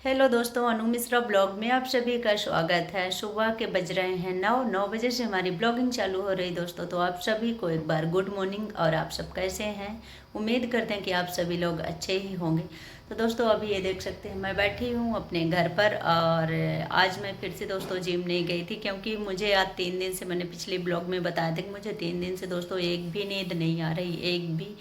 Hello दोस्तों, अनु Mishra blog में आप सभी का स्वागत है। सुबह के बज रहे हैं 9 बजे से हमारी ब्लॉगिंग चालू हो रही दोस्तों। तो आप सभी को एक बार गुड मॉर्निंग। और आप सब कैसे हैं? उम्मीद करते हैं कि आप सभी लोग अच्छे ही होंगे। तो दोस्तों अभी ये देख सकते हैं मैं बैठी हूँ अपने घर पर। और आज मैं फिर से दोस्तों जिम नहीं गई थी, क्योंकि मुझे आज 3 दिन से, मैंने पिछले ब्लॉग में बताया था कि मुझे 3 दिन से दोस्तों एक भी नींद नहीं आ रही, एक भी।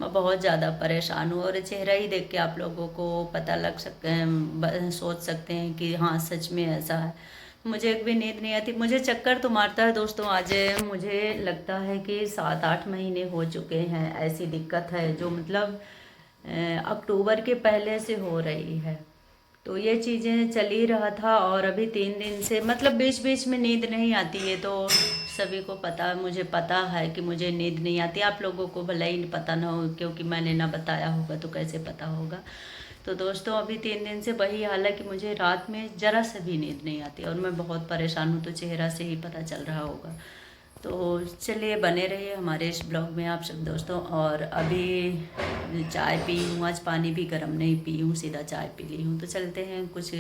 मैं बहुत ज़्यादा परेशान हूँ और चेहरा ही देख के आप लोगों को पता लग सकते हैं, सोच सकते हैं कि हाँ सच में ऐसा है। मुझे एक भी नींद नहीं आती, मुझे चक्कर तो मारता है दोस्तों। आज मुझे लगता है कि 7-8 महीने हो चुके हैं ऐसी दिक्कत है, जो मतलब अक्टूबर के पहले से हो रही है। तो ये चीज़ें चल ही रहा था और अभी 3 दिन से मतलब बीच बीच में नींद नहीं आती है। तो सभी को पता, मुझे पता है कि मुझे नींद नहीं आती। आप लोगों को भले ही पता ना हो, क्योंकि मैंने ना बताया होगा तो कैसे पता होगा। तो दोस्तों अभी 3 दिन से वही हाल है कि मुझे रात में ज़रा से भी नींद नहीं आती और मैं बहुत परेशान हूँ। तो चेहरा से ही पता चल रहा होगा। तो चलिए बने रहिए हमारे इस ब्लॉग में आप सब दोस्तों। और अभी चाय पी हूँ, आज पानी भी गर्म नहीं पी हूँ, सीधा चाय पी ली हूँ। तो चलते हैं कुछ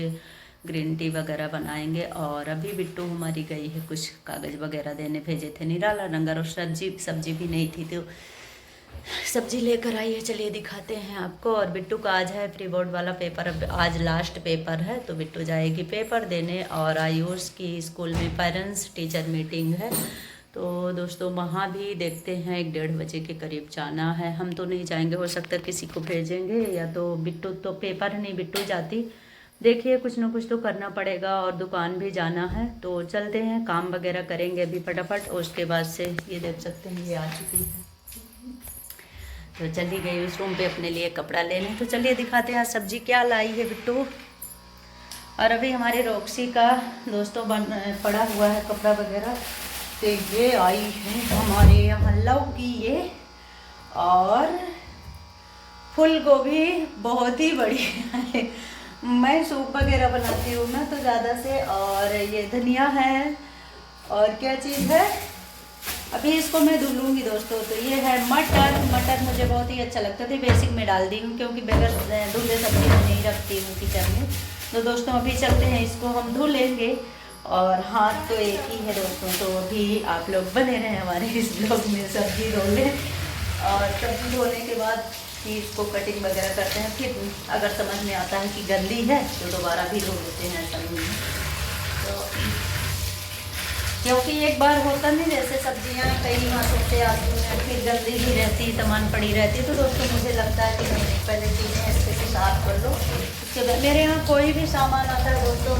ग्रीन टी वगैरह बनाएंगे। और अभी बिट्टू हमारी गई है कुछ कागज़ वगैरह देने, भेजे थे निराला नंगर। और सब्जी भी नहीं थी तो सब्जी लेकर आई है। चलिए दिखाते हैं आपको। और बिट्टू का आज है प्री बोर्ड वाला पेपर, अब आज लास्ट पेपर है। तो बिट्टू जाएगी पेपर देने। और आयुष की स्कूल में पेरेंट्स टीचर मीटिंग है। तो दोस्तों वहाँ भी देखते हैं, 1-1:30 बजे के करीब जाना है। हम तो नहीं जाएंगे, हो सकता है किसी को भेजेंगे, या तो बिट्टू, तो पेपर है नहीं बिट्टू जाती। देखिए कुछ ना कुछ तो करना पड़ेगा। और दुकान भी जाना है। तो चलते हैं, काम वगैरह करेंगे अभी फटाफट। और उसके बाद से ये देख सकते हैं ये आ चुकी है। तो चली गई उस रूम पे अपने लिए कपड़ा लेने। तो चलिए दिखाते हैं आज सब्जी क्या लाई है बिट्टू। और अभी हमारी रॉक्सी का दोस्तों पड़ा हुआ है कपड़ा वगैरह। तो ये आई है हमारे यहाँ लौकी ये, और फूल गोभी बहुत ही बढ़िया है। मैं सूप वगैरह बनाती हूँ ना तो ज़्यादा से। और ये धनिया है। और क्या चीज़ है, अभी इसको मैं धुलूंगी दोस्तों। तो ये है मटर। मटर मुझे बहुत ही अच्छा लगता था, बेसिक में डाल दी हूँ, क्योंकि बगैर धुले सब्जी मैं नहीं रखती हूँ किचन में। तो दोस्तों अभी चलते हैं, इसको हम धुलेंगे। और हाथ तो एक ही है दोस्तों। तो अभी आप लोग बने रहें हमारे इस ब्लॉग में, सब्जी धो लें। और सब्जी धोने के बाद फिर इसको कटिंग वगैरह करते हैं। फिर अगर समझ में आता है कि गंदी है तो दोबारा भी धो लेते हैं, ऐसा नहीं है। तो क्योंकि एक बार होता नहीं, जैसे सब्जियां कई मासों से आती हैं, फिर गंदी भी रहती, सामान पड़ी रहती है। तो दोस्तों मुझे लगता है कि नहीं, पहले चीज़ें अच्छे से साफ कर लो। उसके बाद मेरे यहाँ कोई भी सामान आता है दोस्तों,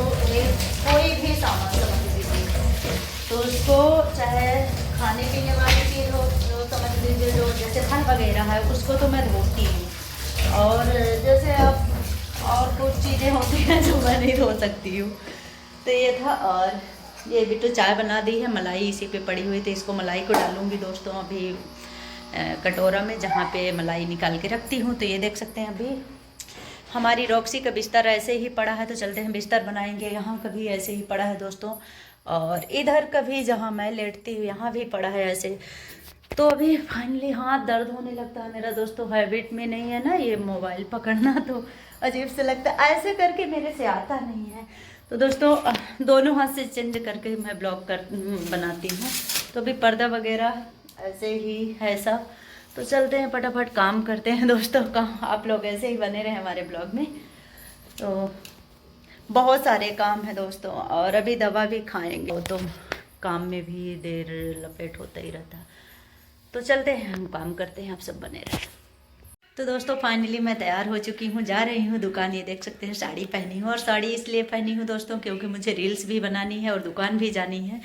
कोई भी सामान समझ लीजिए, तो उसको चाहे खाने पीने वाली चीज़ हो, जो समझ लीजिए जो जैसे फल वगैरह है, उसको तो मैं धोती हूँ। और जैसे अब और कुछ चीज़ें होती हैं जो मैं नहीं धो सकती हूँ। तो ये था। और ये भी तो चाय बना दी है, मलाई इसी पे पड़ी हुई थी, इसको मलाई को डालूंगी दोस्तों अभी कटोरा में, जहाँ पे मलाई निकाल के रखती हूँ। तो ये देख सकते हैं अभी हमारी रॉक्सी का बिस्तर ऐसे ही पड़ा है। तो चलते हैं बिस्तर बनाएंगे। यहाँ कभी ऐसे ही पड़ा है दोस्तों। और इधर कभी जहाँ मैं लेटती हूँ यहाँ भी पड़ा है ऐसे। तो अभी फाइनली हाथ दर्द होने लगता है मेरा दोस्तों, हैबिट में नहीं है ना ये मोबाइल पकड़ना, तो अजीब से लगता है, ऐसे करके मेरे से आता नहीं है। तो दोस्तों दोनों हाथ से चेंज करके मैं ब्लॉग बनाती हूँ। तो अभी पर्दा वगैरह ऐसे ही है सब। तो चलते हैं फटाफट काम करते हैं दोस्तों। काम आप लोग ऐसे ही बने रहे हमारे ब्लॉग में। तो बहुत सारे काम है दोस्तों, और अभी दवा भी खाएंगे, तो काम में भी देर लपेट होता ही रहता है। तो चलते हैं, हम काम करते हैं, आप सब बने रहे। तो दोस्तों फाइनली मैं तैयार हो चुकी हूँ, जा रही हूँ दुकान। ये देख सकते हैं साड़ी पहनी हूँ। और साड़ी इसलिए पहनी हूँ दोस्तों क्योंकि मुझे रील्स भी बनानी है और दुकान भी जानी है।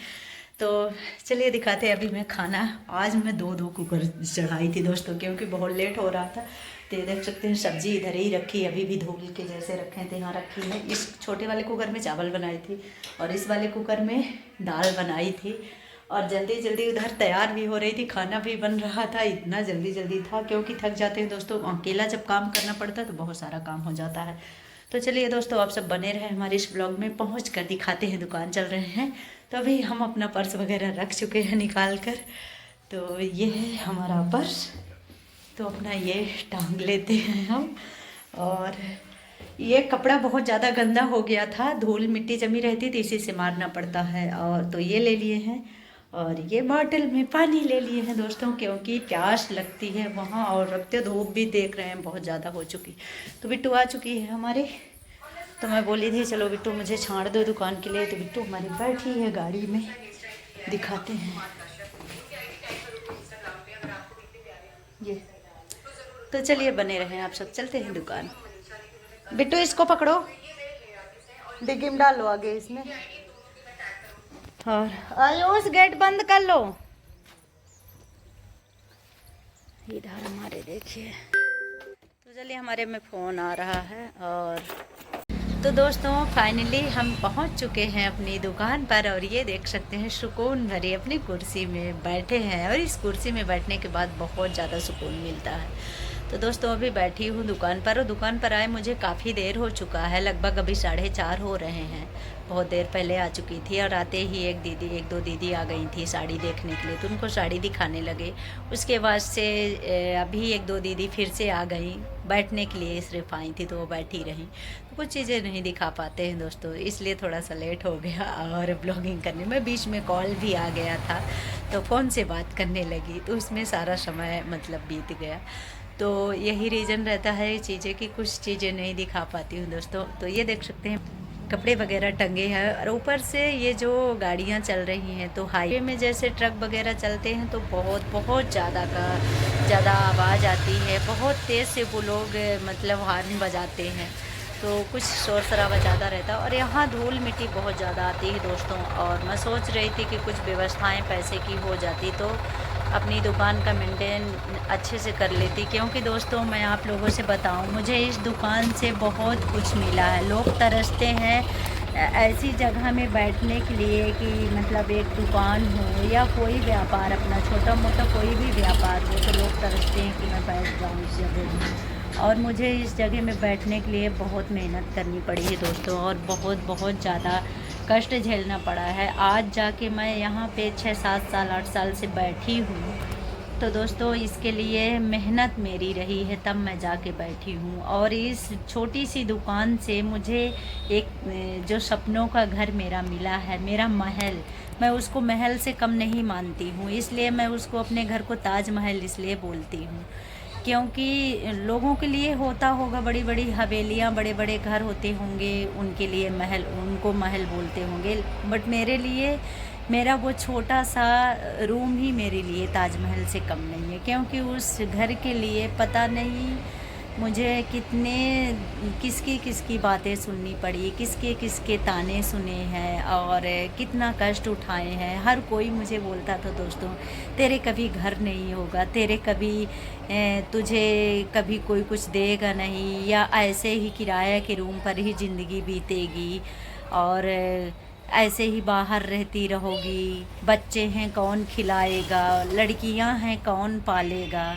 तो चलिए दिखाते हैं। अभी मैं खाना, आज मैं दो कुकर चढ़ाई थी दोस्तों, क्योंकि बहुत लेट हो रहा था। तो ये देख सकते हैं सब्जी इधर ही रखी, अभी भी धुल के जैसे रखे थे यहाँ रखी है। इस छोटे वाले कुकर में चावल बनाई थी और इस वाले कुकर में दाल बनाई थी। और जल्दी जल्दी उधर तैयार भी हो रही थी, खाना भी बन रहा था। इतना जल्दी जल्दी था क्योंकि थक जाते हैं दोस्तों, अकेला जब काम करना पड़ता है तो बहुत सारा काम हो जाता है। तो चलिए दोस्तों आप सब बने रहे हमारे इस ब्लॉग में। पहुँच कर दिखाते हैं, दुकान चल रहे हैं। तो अभी हम अपना पर्स वगैरह रख चुके हैं निकाल कर। तो ये है हमारा पर्स, तो अपना ये टांग लेते हैं हम। और ये कपड़ा बहुत ज़्यादा गंदा हो गया था, धूल मिट्टी जमी रहती थी, इसी से मारना पड़ता है। और तो ये ले लिए हैं और ये बॉटल में पानी ले लिए हैं दोस्तों, क्योंकि प्यास लगती है वहाँ। और अब तो धूप भी देख रहे हैं बहुत ज़्यादा हो चुकी। तो बिट्टू आ चुकी है हमारी। तो मैं बोली थी चलो बिट्टू मुझे छाड़ दो दुकान के लिए, तो बिट्टू हमारी बैठी है गाड़ी में, दिखाते हैं ये। तो चलिए बने रहें आप सब, चलते हैं दुकान। बिट्टू इसको पकड़ो, डिग्गी में डालो आगे इसमें। और आयुष गेट बंद कर लो। इधर हमारे देखिए, तो चलिए हमारे में फ़ोन आ रहा है। और तो दोस्तों फाइनली हम पहुंच चुके हैं अपनी दुकान पर, और ये देख सकते हैं सुकून भरी अपनी कुर्सी में बैठे हैं। और इस कुर्सी में बैठने के बाद बहुत ज़्यादा सुकून मिलता है। तो दोस्तों अभी बैठी हूँ दुकान पर, और दुकान पर आए मुझे काफ़ी देर हो चुका है, लगभग अभी 4:30 हो रहे हैं। बहुत देर पहले आ चुकी थी, और आते ही एक दो दीदी आ गई थी साड़ी देखने के लिए, तो उनको साड़ी दिखाने लगे। उसके बाद से अभी 1-2 दीदी फिर से आ गई बैठने के लिए, सिर्फ आई थी तो वो बैठी रहीं। तो कुछ चीज़ें नहीं दिखा पाते हैं दोस्तों, इसलिए थोड़ा सा लेट हो गया। और ब्लॉगिंग करने में बीच में कॉल भी आ गया था, तो फ़ोन से बात करने लगी, तो उसमें सारा समय मतलब बीत गया। तो यही रीज़न रहता है चीज़ें कि कुछ चीज़ें नहीं दिखा पाती हूँ दोस्तों। तो ये देख सकते हैं कपड़े वगैरह टंगे हैं, और ऊपर से ये जो गाड़ियाँ चल रही हैं, तो हाईवे में जैसे ट्रक वगैरह चलते हैं तो बहुत ज़्यादा आवाज़ आती है, बहुत तेज़ से वो लोग मतलब हॉर्न बजाते हैं, तो कुछ शोर शराबा ज़्यादा रहता है। और यहाँ धूल मिट्टी बहुत ज़्यादा आती है दोस्तों। और मैं सोच रही थी कि कुछ व्यवस्थाएँ पैसे की हो जाती तो अपनी दुकान का मेंटेन अच्छे से कर लेती, क्योंकि दोस्तों मैं आप लोगों से बताऊं, मुझे इस दुकान से बहुत कुछ मिला है। लोग तरसते हैं ऐसी जगह में बैठने के लिए कि मतलब एक दुकान हो या कोई व्यापार अपना छोटा मोटा कोई भी व्यापार हो, तो लोग तरसते हैं कि मैं बैठ जाऊँ इस जगह में। और मुझे इस जगह में बैठने के लिए बहुत मेहनत करनी पड़ी है दोस्तों, और बहुत ज़्यादा कष्ट झेलना पड़ा है। आज जाके मैं यहाँ पे 6-7 साल 8 साल से बैठी हूँ, तो दोस्तों इसके लिए मेहनत मेरी रही है, तब मैं जाके बैठी हूँ। और इस छोटी सी दुकान से मुझे एक जो सपनों का घर मेरा मिला है, मेरा महल, मैं उसको महल से कम नहीं मानती हूँ। इसलिए मैं उसको अपने घर को ताजमहल इसलिए बोलती हूँ, क्योंकि लोगों के लिए होता होगा बड़ी बड़ी हवेलियाँ, बड़े बड़े घर होते होंगे, उनके लिए महल, उनको महल बोलते होंगे, बट मेरे लिए मेरा वो छोटा सा रूम ही मेरे लिए ताजमहल से कम नहीं है। क्योंकि उस घर के लिए पता नहीं मुझे कितने किसकी बातें सुननी पड़ी, किसके ताने सुने हैं, और कितना कष्ट उठाए हैं। हर कोई मुझे बोलता था दोस्तों तेरे कभी घर नहीं होगा, तेरे कभी तुझे कभी कोई कुछ देगा नहीं, या ऐसे ही किराया के रूम पर ही ज़िंदगी बीतेगी, और ऐसे ही बाहर रहती रहोगी, बच्चे हैं कौन खिलाएगा, लड़कियां हैं कौन पालेगा।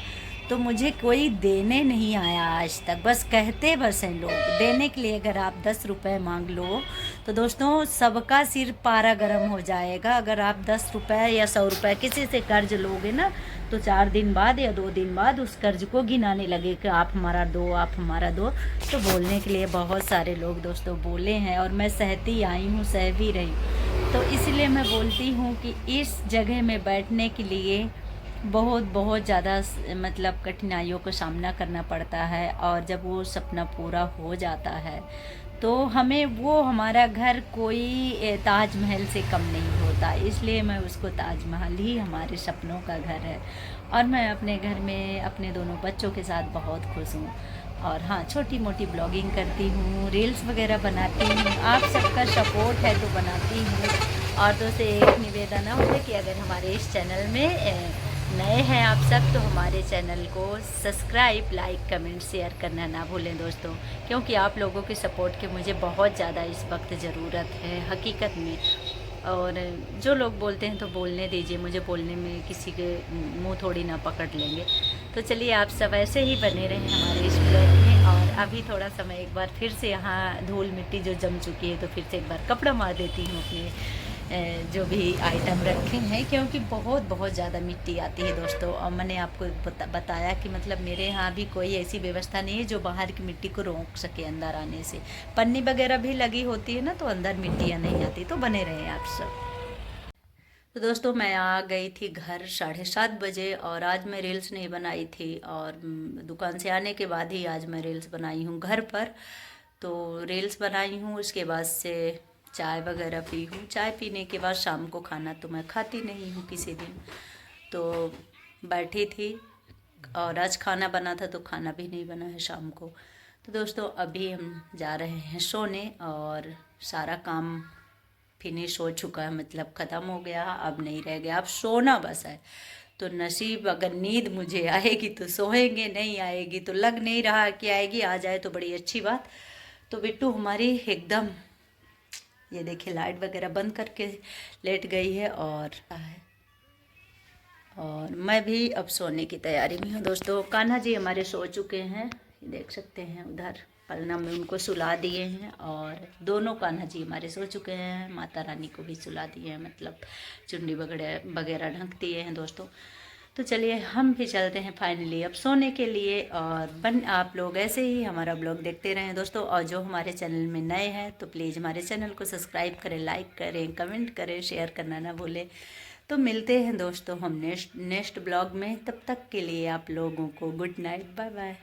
तो मुझे कोई देने नहीं आया आज तक, बस कहते बस हैं लोग देने के लिए। अगर आप 10 रुपये मांग लो तो दोस्तों सबका सिर पारा गर्म हो जाएगा। अगर आप 10 रुपये या 100 रुपये किसी से कर्ज लोगे ना, तो 4 दिन बाद या 2 दिन बाद उस कर्ज को गिनाने लगे कि आप हमारा दो, आप हमारा दो। तो बोलने के लिए बहुत सारे लोग दोस्तों बोले हैं, और मैं सहती आई हूँ, सह भी रही। तो इसलिए मैं बोलती हूँ कि इस जगह में बैठने के लिए बहुत ज़्यादा मतलब कठिनाइयों का सामना करना पड़ता है। और जब वो सपना पूरा हो जाता है तो हमें वो हमारा घर कोई ताजमहल से कम नहीं होता। इसलिए मैं उसको ताजमहल ही हमारे सपनों का घर है। और मैं अपने घर में अपने दोनों बच्चों के साथ बहुत खुश हूँ। और हाँ, छोटी मोटी ब्लॉगिंग करती हूँ, रील्स वगैरह बनाती हूँ, आप सबका सपोर्ट है तो बनाती हूँ। और दोस्तों एक निवेदन है कि अगर हमारे इस चैनल में नए हैं आप सब, तो हमारे चैनल को सब्सक्राइब, लाइक, कमेंट, शेयर करना ना भूलें दोस्तों, क्योंकि आप लोगों के सपोर्ट की मुझे बहुत ज़्यादा इस वक्त ज़रूरत है हकीकत में। और जो लोग बोलते हैं तो बोलने दीजिए, मुझे बोलने में किसी के मुंह थोड़ी ना पकड़ लेंगे। तो चलिए आप सब ऐसे ही बने रहें हमारे इस ब्लॉग में। और अभी थोड़ा समय एक बार फिर से यहाँ धूल मिट्टी जो जम चुकी है, तो फिर से एक बार कपड़ा मार देती हूँ अपने जो भी आइटम रखे हैं, क्योंकि बहुत बहुत ज़्यादा मिट्टी आती है दोस्तों। और मैंने आपको बताया कि मतलब मेरे यहाँ भी कोई ऐसी व्यवस्था नहीं है जो बाहर की मिट्टी को रोक सके अंदर आने से। पन्नी वगैरह भी लगी होती है ना, तो अंदर मिट्टियाँ नहीं आती। तो बने रहें आप सब। तो दोस्तों मैं आ गई थी घर 7:30 बजे, और आज मैं रील्स नहीं बनाई थी, और दुकान से आने के बाद ही आज मैं रील्स बनाई हूँ घर पर। तो रील्स बनाई हूँ, उसके बाद से चाय वगैरह पी हूँ। चाय पीने के बाद शाम को खाना तो मैं खाती नहीं हूँ किसी दिन, तो बैठी थी। और आज खाना बना था तो खाना भी नहीं बना है शाम को। तो दोस्तों अभी हम जा रहे हैं सोने, और सारा काम फिनिश हो चुका है, मतलब ख़त्म हो गया, अब नहीं रह गया, अब सोना बस है। तो नसीब, अगर नींद मुझे आएगी तो सोएंगे, नहीं आएगी तो लग नहीं रहा कि आएगी। आ जाए तो बड़ी अच्छी बात। तो बिट्टू हमारी एकदम, ये देखिए लाइट वगैरह बंद करके लेट गई है, और मैं भी अब सोने की तैयारी में हूँ दोस्तों। कान्हा जी हमारे सो चुके हैं, ये देख सकते हैं उधर पलना में उनको सुला दिए हैं, और दोनों कान्हा जी हमारे सो चुके हैं। माता रानी को भी सुला दिए हैं, मतलब चुन्नी वगैरह वगैरह ढक दिए हैं दोस्तों। तो चलिए हम भी चलते हैं फाइनली अब सोने के लिए। और आप लोग ऐसे ही हमारा ब्लॉग देखते रहें दोस्तों, और जो हमारे चैनल में नए हैं तो प्लीज़ हमारे चैनल को सब्सक्राइब करें, लाइक करें, कमेंट करें, शेयर करना ना भूलें। तो मिलते हैं दोस्तों हम नेक्स्ट ब्लॉग में। तब तक के लिए आप लोगों को गुड नाइट, बाय बाय।